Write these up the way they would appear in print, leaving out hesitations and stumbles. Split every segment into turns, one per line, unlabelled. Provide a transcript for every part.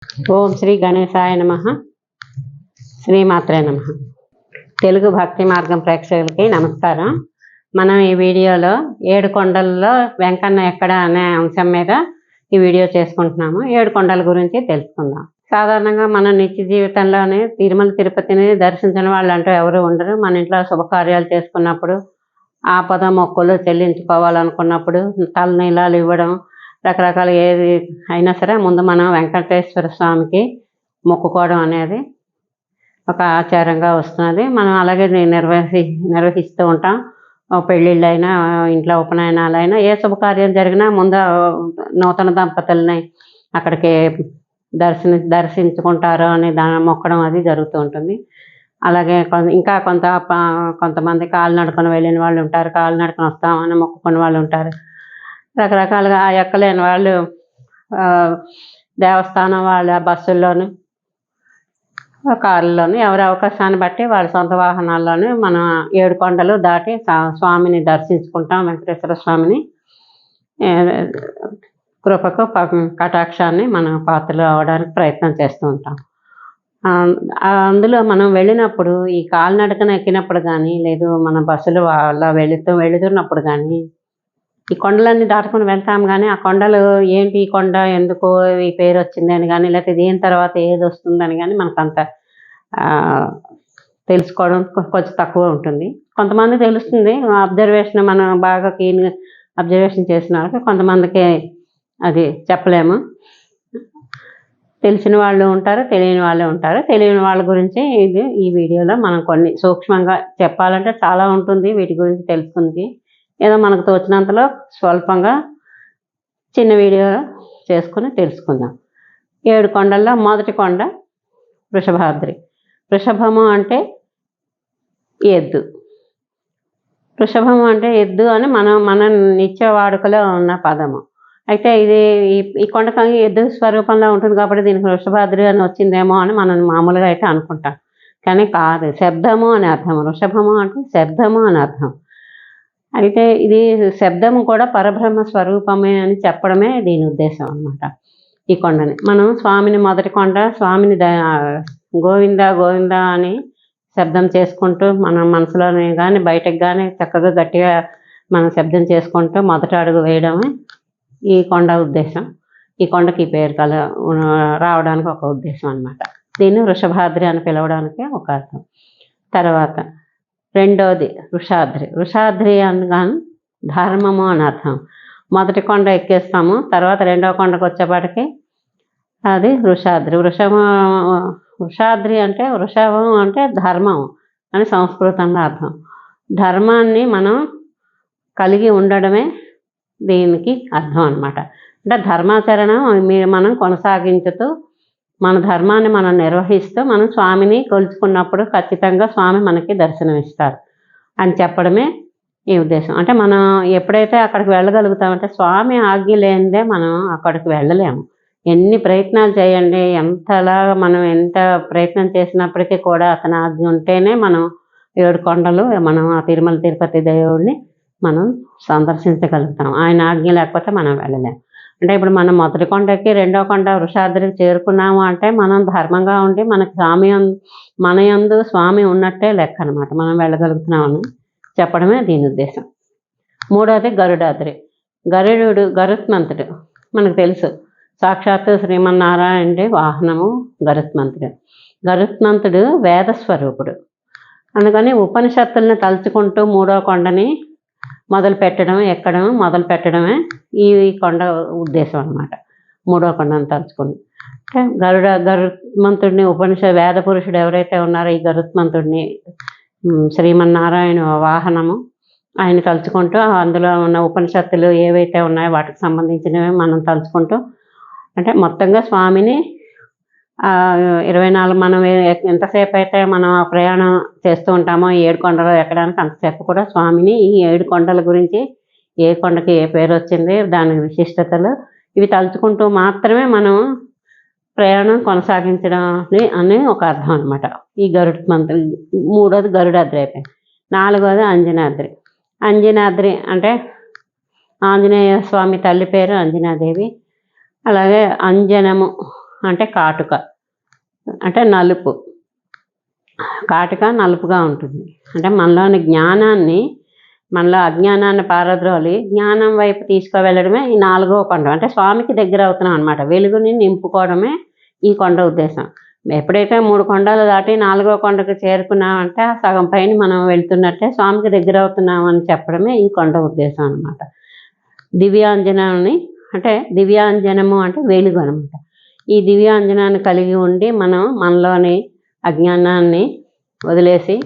ఓం శ్రీ గణేశాయ నమః. శ్రీమాత్రే నమః. తెలుగు భక్తి మార్గం ప్రేక్షకులకి నమస్కారం. మనం ఈ వీడియోలో 7 కొండల్లో వెంకన్న ఎక్కడ అనే అంశం మీద ఈ వీడియో చేసుకుంటున్నాము. 7 కొండల గురించి తెలుసుకుందాం. సాధారణంగా మన నిత్య జీవితంలోనే తిరుమల తిరుపతిని దర్శించిన వాళ్ళు అంటూ ఎవరు ఉండరు. మన ఇంట్లో శుభకార్యాలు చేసుకున్నప్పుడు, ఆపద మొక్కులు చెల్లించుకోవాలనుకున్నప్పుడు, తలనీలాలు ఇవ్వడం, రకరకాల ఏది అయినా సరే ముందు మనం వెంకటేశ్వర స్వామికి మొక్కుకోవడం అనేది ఒక ఆచారంగా వస్తున్నది. మనం అలాగే నిర్వహిస్తూ ఉంటాం. పెళ్ళిళ్ళైనా, ఇంట్లో ఉపనయనాలైనా, ఏ శుభకార్యం జరిగినా ముందు నూతన దంపతుల్ని అక్కడికి దర్శించుకుంటారు అని దాన్ని మొక్కడం అది జరుగుతూ ఉంటుంది. అలాగే ఇంకా కొంతమంది కాలినడకన వెళ్ళిన వాళ్ళు ఉంటారు, కాలినడకన వస్తామని మొక్కుకున్న వాళ్ళు ఉంటారు. రకరకాలుగా ఎక్కలేని వాళ్ళు దేవస్థానం వాళ్ళ బస్సుల్లోను, కారుల్లోను, ఎవరి అవకాశాన్ని బట్టి వాళ్ళ సొంత వాహనాల్లోనూ మనం 7 కొండలు దాటి స్వామిని దర్శించుకుంటాం. వెంకటేశ్వర స్వామిని కృపకు కటాక్షాన్ని మనం పాత్రలు అవడానికి ప్రయత్నం చేస్తూ ఉంటాం. అందులో మనం వెళ్ళినప్పుడు ఈ కాలినడకన ఎక్కినప్పుడు కానీ, లేదు మన బస్సులు అలా వెళుతున్నప్పుడు కానీ, ఈ కొండలన్నీ దాటుకుని వెళ్తాం. కానీ ఆ కొండలు ఏంటి, ఈ కొండ ఎందుకు ఈ పేరు వచ్చింది అని కానీ, లేకపోతే దీని తర్వాత ఏది వస్తుందని కానీ మనకంత తెలుసుకోవడం కొంచెం తక్కువ ఉంటుంది. కొంతమంది తెలుస్తుంది. అబ్జర్వేషన్ మనం బాగా క్లీన్గా అబ్జర్వేషన్ చేసిన వాళ్ళకి కొంతమందికి అది చెప్పలేము. తెలిసిన వాళ్ళు ఉంటారు, తెలియని వాళ్ళే ఉంటారు. తెలియని వాళ్ళ గురించి ఈ వీడియోలో మనం కొన్ని సూక్ష్మంగా చెప్పాలంటే చాలా ఉంటుంది. వీటి గురించి తెలుసుకుంది ఏదో మనకు తోచినంతలో స్వల్పంగా చిన్న వీడియో చేసుకుని తెలుసుకుందాం. 7 కొండల్లో మొదటి కొండ వృషభాద్రి. వృషభము అంటే ఎద్దు. వృషభము అంటే ఎద్దు అని మన నిత్య వాడుకలో ఉన్న పదము. అయితే ఇది ఈ కొండకు ఎద్దు స్వరూపంలో ఉంటుంది కాబట్టి దీనికి వృషభాద్రి అని వచ్చిందేమో అని మనం మామూలుగా అయితే అనుకుంటాం. కానీ కాదు, శబ్దము అని అర్థం. వృషభము అంటే శబ్దము అని అర్థం. అయితే ఇది శబ్దము కూడా పరబ్రహ్మ స్వరూపమే అని చెప్పడమే దీని ఉద్దేశం అన్నమాట. ఈ కొండని మనం స్వామిని మొదటి కొండ, స్వామిని గోవింద గోవింద అని శబ్దం చేసుకుంటూ మన మనసులోనే కానీ బయటకు కానీ చక్కగా గట్టిగా మనం శబ్దం చేసుకుంటూ మొదటి అడుగు వేయడమే ఈ కొండ ఉద్దేశం. ఈ కొండకి పేరు రావడానికి ఒక ఉద్దేశం అన్నమాట. దీన్ని వృషభాద్రి అని పిలవడానికి ఒక అర్థం. తర్వాత రెండోది వృషాద్రి. వృషాద్రి అనగానే ధర్మము అని అర్థం. మొదటి కొండ ఎక్కేస్తాము, తర్వాత రెండవ కొండకు వచ్చేపాటికి అది వృషాద్రి. వృషాద్రి అంటే వృషభం అంటే ధర్మం అని సంస్కృతంలో అర్థం. ధర్మాన్ని మనం కలిగి ఉండడమే దీనికి అర్థం అన్నమాట. అంటే ధర్మాచరణం మనం కొనసాగించుతూ మన ధర్మాన్ని మనం నిర్వహిస్తూ మనం స్వామిని కొలుచుకున్నప్పుడు ఖచ్చితంగా స్వామి మనకి దర్శనమిస్తారు అని చెప్పడమే ఈ ఉద్దేశం. అంటే మనం ఎప్పుడైతే అక్కడికి వెళ్ళగలుగుతామంటే స్వామి ఆజ్ఞ లేనిదే మనం అక్కడికి వెళ్ళలేము. ఎన్ని ప్రయత్నాలు చేయండి, మనం ఎంత ప్రయత్నం చేసినప్పటికీ కూడా అతని ఆజ్ఞ ఉంటేనే మనం 7 కొండలు మనం ఆ తిరుమల తిరుపతి దేవుడిని మనం సందర్శించగలుగుతాం. ఆయన ఆజ్ఞ లేకపోతే మనం వెళ్ళలేము. అంటే ఇప్పుడు మనం మొదటి కొండకి రెండో కొండ వృషాద్రికి చేరుకున్నాము అంటే మనం ధర్మంగా ఉండి మనకి మన యందు స్వామి ఉన్నట్టే లెక్క అనమాట. మనం వెళ్ళగలుగుతున్నామని చెప్పడమే దీని ఉద్దేశం. మూడోది గరుడాద్రి. గరుత్మంతుడు మనకు తెలుసు. సాక్షాత్తు శ్రీమన్నారాయణుడి వాహనము గరుత్మంతుడు. గరుత్మంతుడు వేదస్వరూపుడు. అందుకని ఉపనిషత్తుల్ని తలుచుకుంటూ 3వ కొండని ఎక్కడం మొదలు పెట్టడమే ఈ కొండ ఉద్దేశం అన్నమాట. 3వ కొండను తలుచుకుని గరుత్మంతుడిని వేద పురుషుడు ఎవరైతే ఉన్నారో ఈ గరుత్మంతుడిని శ్రీమన్నారాయణ వాహనము ఆయన తలుచుకుంటూ అందులో ఉన్న ఉపనిషత్తులు ఏవైతే ఉన్నాయో వాటికి సంబంధించినవి మనం తలుచుకుంటూ, అంటే మొత్తంగా స్వామిని 24 మనం ఎంతసేపు అయితే మనం ప్రయాణం చేస్తూ ఉంటామో 7 కొండలు ఎక్కడానికి అంతసేపు కూడా స్వామిని ఈ 7 కొండల గురించి, ఏ కొండకి ఏ పేరు వచ్చింది, దాని విశిష్టతలు ఇవి తలుచుకుంటూ మాత్రమే మనం ప్రయాణం కొనసాగించడం అని ఒక అర్థం అనమాట. ఈ గరుత్మంతుడు. మూడోది గరుడాద్రి అయిపోయింది. 4వది అంజనాద్రి. అంజనాద్రి అంటే ఆంజనేయ స్వామి తల్లి పేరు అంజనాదేవి. అలాగే అంజనము అంటే కాటుక, అంటే నలుపు. కాటుక నలుపుగా ఉంటుంది. అంటే మనలోని జ్ఞానాన్ని, మనలో అజ్ఞానాన్ని పారద్రోలి జ్ఞానం వైపు తీసుకువెళ్ళడమే ఈ 4వ కొండ. అంటే స్వామికి దగ్గర అవుతున్నాం అనమాట. వెలుగుని నింపుకోవడమే ఈ కొండ ఉద్దేశం. ఎప్పుడైతే 3 కొండలు దాటి 4వ కొండకు చేరుకున్నామంటే సగం పైన మనం వెళ్తున్నట్టే స్వామికి దగ్గర అవుతున్నాం అని చెప్పడమే ఈ కొండ ఉద్దేశం అనమాట. దివ్యాంజనాన్ని అంటే దివ్యాంజనము అంటే వెలుగు అనమాట. ఈ దివ్యాంజనాన్ని కలిగి ఉండి మనం మనలోని అజ్ఞానాన్ని వదిలేసి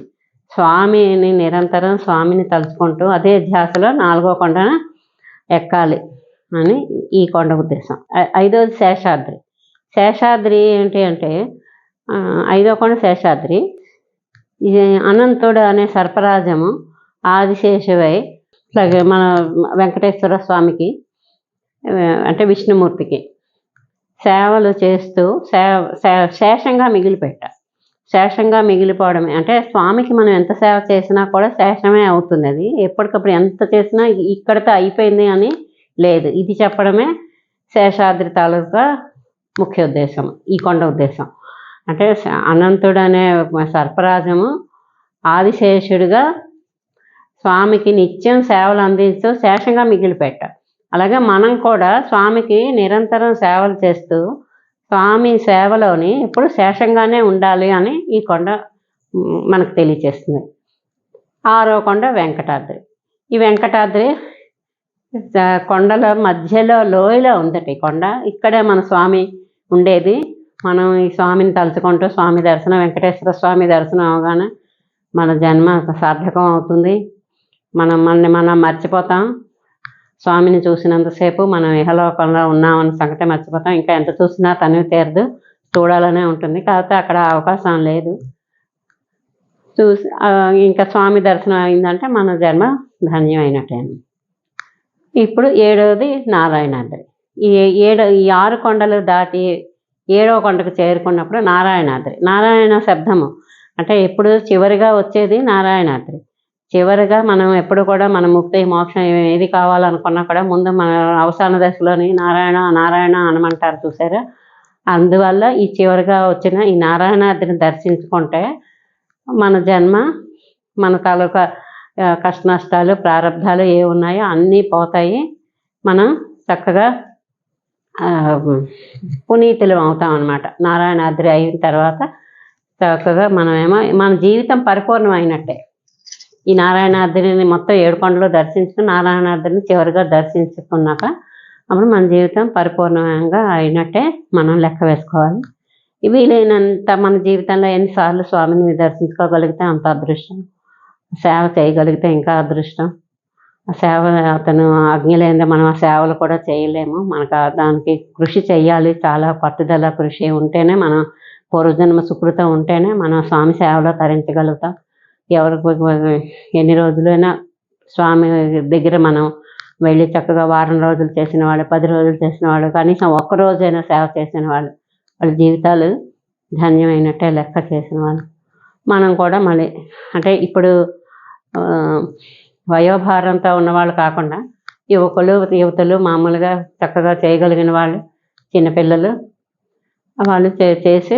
స్వామిని నిరంతరం స్వామిని తలుచుకుంటూ అదే ధ్యాసలో 4వ కొండన ఎక్కాలి అని ఈ కొండ ఉద్దేశం. 5వది శేషాద్రి. శేషాద్రి ఏంటి అంటే 5వ కొండ శేషాద్రి. ఇది అనంతుడు అనే సర్పరాజము ఆదిశేషువై మన వెంకటేశ్వర స్వామికి అంటే విష్ణుమూర్తికి సేవలు చేస్తూ శేషంగా మిగిలిపెట్టారు. శేషంగా మిగిలిపోవడమే అంటే స్వామికి మనం ఎంత సేవ చేసినా కూడా శేషమే అవుతుంది. అది ఎప్పటికప్పుడు ఎంత చేసినా ఇక్కడితో అయిపోయింది అని లేదు. ఇది చెప్పడమే శేషాద్రి తాలూకా ముఖ్య ఉద్దేశం, ఈ కొండ ఉద్దేశం. అంటే అనంతుడు అనే సర్పరాజము ఆదిశేషుడిగా స్వామికి నిత్యం సేవలు అందిస్తూ శేషంగా మిగిలిపెట్టారు. అలాగే మనం కూడా స్వామికి నిరంతరం సేవలు చేస్తూ స్వామి సేవలోని ఎప్పుడు శేషంగానే ఉండాలి అని ఈ కొండ మనకు తెలియచేస్తుంది. 6వ కొండ వెంకటాద్రి. ఈ వెంకటాద్రి కొండల మధ్యలో లోయలో ఉందట ఈ కొండ. ఇక్కడే మన స్వామి ఉండేది. మనం ఈ స్వామిని తలుచుకుంటూ స్వామి దర్శనం, వెంకటేశ్వర స్వామి దర్శనం అవగానే మన జన్మ సార్థకం అవుతుంది. మనం మర్చిపోతాం. స్వామిని చూసినంతసేపు మనం ఇహలోకంలో ఉన్నామన్న సంగతి మర్చిపోతాం. ఇంకా ఎంత చూసినా తనివి తీరదు, చూడాలనే ఉంటుంది. కాకపోతే అక్కడ అవకాశం లేదు. ఇంకా స్వామి దర్శనం అయిందంటే మన జన్మ ధన్యమైనట్టే. ఇప్పుడు 7వది నారాయణాద్రి. ఈ 6 కొండలు దాటి 7వ కొండకు చేరుకున్నప్పుడు నారాయణాద్రి. నారాయణ శబ్దము అంటే ఎప్పుడు చివరిగా వచ్చేది నారాయణాద్రి. చివరిగా మనం ఎప్పుడు కూడా మన ముక్తి మోక్షం ఏది కావాలనుకున్నా కూడా ముందు మన అవసాన దశలోని నారాయణ నారాయణ అనమంటారు చూసారా. అందువల్ల ఈ చివరిగా వచ్చిన ఈ నారాయణాద్రిని దర్శించుకుంటే మన జన్మ, మన తాలూకా కష్ట నష్టాలు ప్రారంధాలు ఏ ఉన్నాయో అన్నీ పోతాయి. మనం చక్కగా పునీతులు అవుతాం అన్నమాట. నారాయణాద్రి అయిన తర్వాత చక్కగా మనమేమో మన జీవితం పరిపూర్ణమైనట్టే. ఈ నారాయణాద్రిని మొత్తం 7 కొండలు దర్శించుకుని నారాయణాద్రిని చివరిగా దర్శించుకున్నాక అప్పుడు మన జీవితం పరిపూర్ణంగా అయినట్టే మనం లెక్క వేసుకోవాలి. వీలైనంత మన జీవితంలో ఎన్నిసార్లు స్వామిని దర్శించుకోగలిగితే అంత అదృష్టం. సేవ చేయగలిగితే ఇంకా అదృష్టం. ఆ సేవ అతను ఆజ్ఞ లేనిదే మనం ఆ సేవలు కూడా చేయలేము. మనకు దానికి కృషి చేయాలి. చాలా పట్టుదల కృషి ఉంటేనే మనం పూర్వజన్మ సుకృతం ఉంటేనే మనం స్వామి సేవలో తరించగలుగుతాం. ఎవరికి ఎన్ని రోజులైనా స్వామి దగ్గర మనం వెళ్ళి చక్కగా వారం రోజులు చేసిన వాళ్ళు, 10 రోజులు చేసిన వాళ్ళు, కనీసం ఒక్కరోజైనా సేవ చేసిన వాళ్ళు, వాళ్ళ జీవితాలు ధన్యమైనట్టే లెక్క చేసిన వాళ్ళు. మనం కూడా మళ్ళీ అంటే ఇప్పుడు వయోభారంతో ఉన్నవాళ్ళు కాకుండా యువతులు మామూలుగా చక్కగా చేయగలిగిన వాళ్ళు, చిన్నపిల్లలు వాళ్ళు చేసి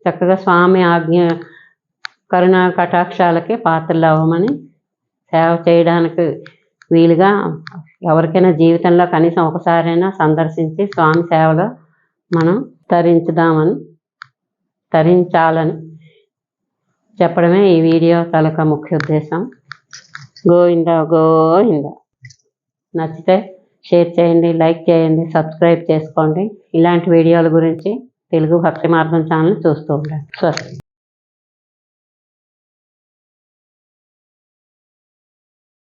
చక్కగా స్వామి ఆజ్ఞ కరుణా కటాక్షాలకి పాత్రలు అవ్వమని సేవ చేయడానికి వీలుగా ఎవరికైనా జీవితంలో కనీసం ఒకసారైనా సందర్శించి స్వామి సేవలో మనం తరించాలని చెప్పడమే ఈ వీడియో తాలూకా ముఖ్య ఉద్దేశం. గోవిందా గోవిందా. నచ్చితే షేర్ చేయండి, లైక్ చేయండి, సబ్స్క్రైబ్ చేసుకోండి. ఇలాంటి వీడియోల గురించి తెలుగు భక్తి మార్గం ఛానల్ చూస్తూ ఉండండి. స్వస్తి.